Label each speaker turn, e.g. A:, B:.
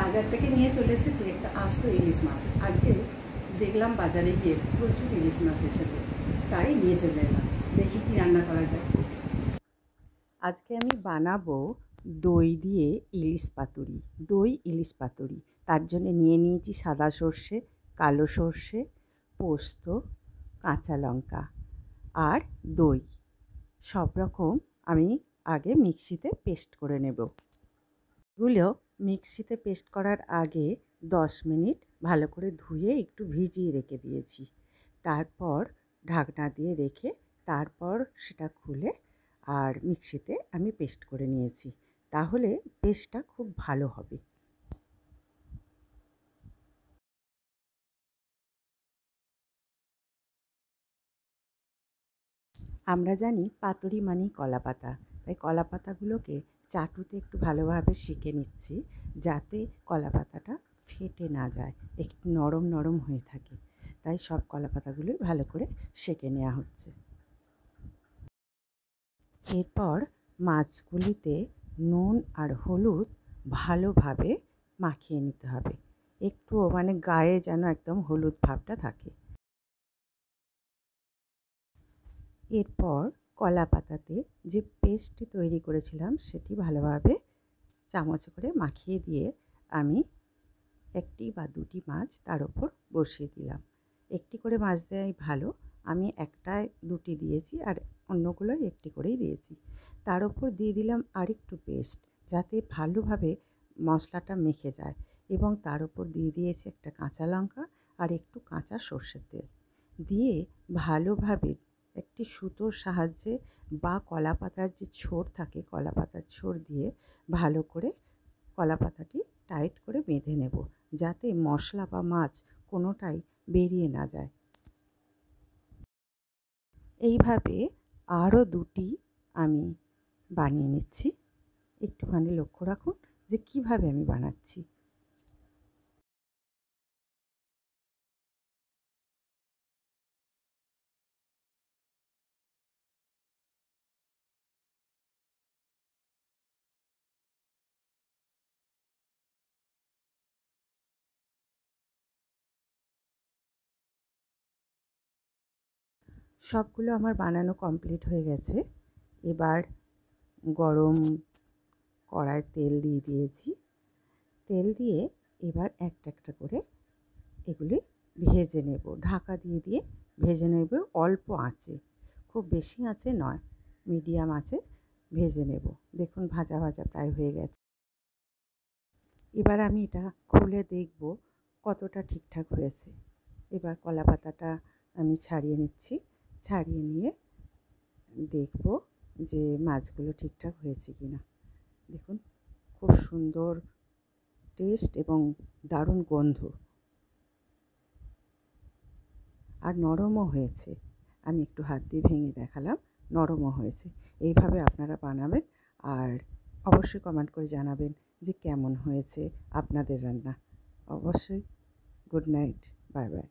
A: বাজার থেকে নিয়ে চলে এসেছি একটা আস্ত ইলিশ মাছ। আজকে দেখলাম বাজারে গিয়ে প্রচুর ইলিশ মাছ এসেছে, তাই নিয়ে চলে এলাম। দেখি কি রান্না করা যায়। আজকে আমি বানাবো দই দিয়ে ইলিশ পাতুরি, দই ইলিশ পাতুরি। তার জন্য নিয়ে নিয়েছি সাদা সর্ষে, কালো সর্ষে, পোস্ত, কাঁচা লঙ্কা আর দই। সব রকম আমি আগে মিক্সিতে পেস্ট করে নেব। এগুলো মিক্সিতে পেস্ট করার আগে 10 মিনিট ভালো করে ধুয়ে একটু ভিজিয়ে রেখে দিয়েছি। তারপর ঢাকনা দিয়ে রেখে তারপর সেটা খুলে আর মিক্সিতে আমি পেস্ট করে নিয়েছি। তাহলে পেস্টটা খুব ভালো হবে। আমরা জানি পাতুরি মানেই কলা পাতা, তাই কলা পাতাগুলোকে চাটুতে একটু ভালোভাবে সেঁকে নিচ্ছি, যাতে কলা পাতাটা ফেটে না যায়, একটু নরম নরম হয়ে থাকে। তাই সব কলা পাতাগুলোই ভালো করে সেঁকে নেওয়া হচ্ছে। এরপর মাছগুলিতে নুন আর হলুদ ভালোভাবে মাখিয়ে নিতে হবে, একটুও মানে গায়ে যেন একদম হলুদ ভাবটা থাকে। এরপর কলা পাতাতে যে পেস্টটি তৈরি করেছিলাম সেটি ভালোভাবে চামচে করে মাখিয়ে দিয়ে আমি একটি বা দুটি মাছ তার ওপর বসিয়ে দিলাম। একটি করে মাছ দেওয়াই ভালো, আমি একটায় দুটি দিয়েছি আর অন্যগুলোই একটি করেই দিয়েছি। তার ওপর দিয়ে দিলাম আরেকটু পেস্ট, যাতে ভালোভাবে মশলাটা মেখে যায়, এবং তার ওপর দিয়ে দিয়েছি একটা কাঁচা লঙ্কা আর একটু কাঁচা সর্ষের তেল দিয়ে ভালোভাবে একটি সুতোর সাহায্যে বা কলা পাতার যে ছোর থাকে কলা পাতার ছোর দিয়ে ভালো করে কলা পাতাটি টাইট করে বেঁধে নেব, যাতে মশলা বা মাছ কোনোটাই বেরিয়ে না যায়। এইভাবে আরও দুটি আমি বানিয়ে নিচ্ছি। একটুখানি লক্ষ্য রাখুন যে কিভাবে আমি বানাচ্ছি। সবগুলো আমার বানানো কমপ্লিট হয়ে গেছে। এবার গরম কড়ায় তেল দিয়ে দিয়েছি। তেল দিয়ে এবার একটা একটা করে এগুলি ভেজে নেব, ঢাকা দিয়ে দিয়ে ভেজে নেব অল্প আঁচে, খুব বেশি আঁচে নয়, মিডিয়াম আঁচে ভেজে নেব। দেখুন ভাজা ভাজা প্রায় হয়ে গেছে। এবার আমি এটা খুলে দেখব কতটা ঠিকঠাক হয়েছে। এবার কলা পাতাটা আমি ছাড়িয়ে নিচ্ছি, ছাড়িয়ে নিয়ে দেখব যে মাছগুলো ঠিকঠাক হয়েছে কি না। দেখুন খুব সুন্দর টেস্ট এবং দারুণ গন্ধ, আর নরমও হয়েছে। আমি একটু হাত দিয়ে ভেঙে দেখালাম, নরমও হয়েছে। এইভাবে আপনারা বানাবেন আর অবশ্যই কমেন্ট করে জানাবেন যে কেমন হয়েছে আপনাদের রান্না। অবশ্যই। Good night, bye bye.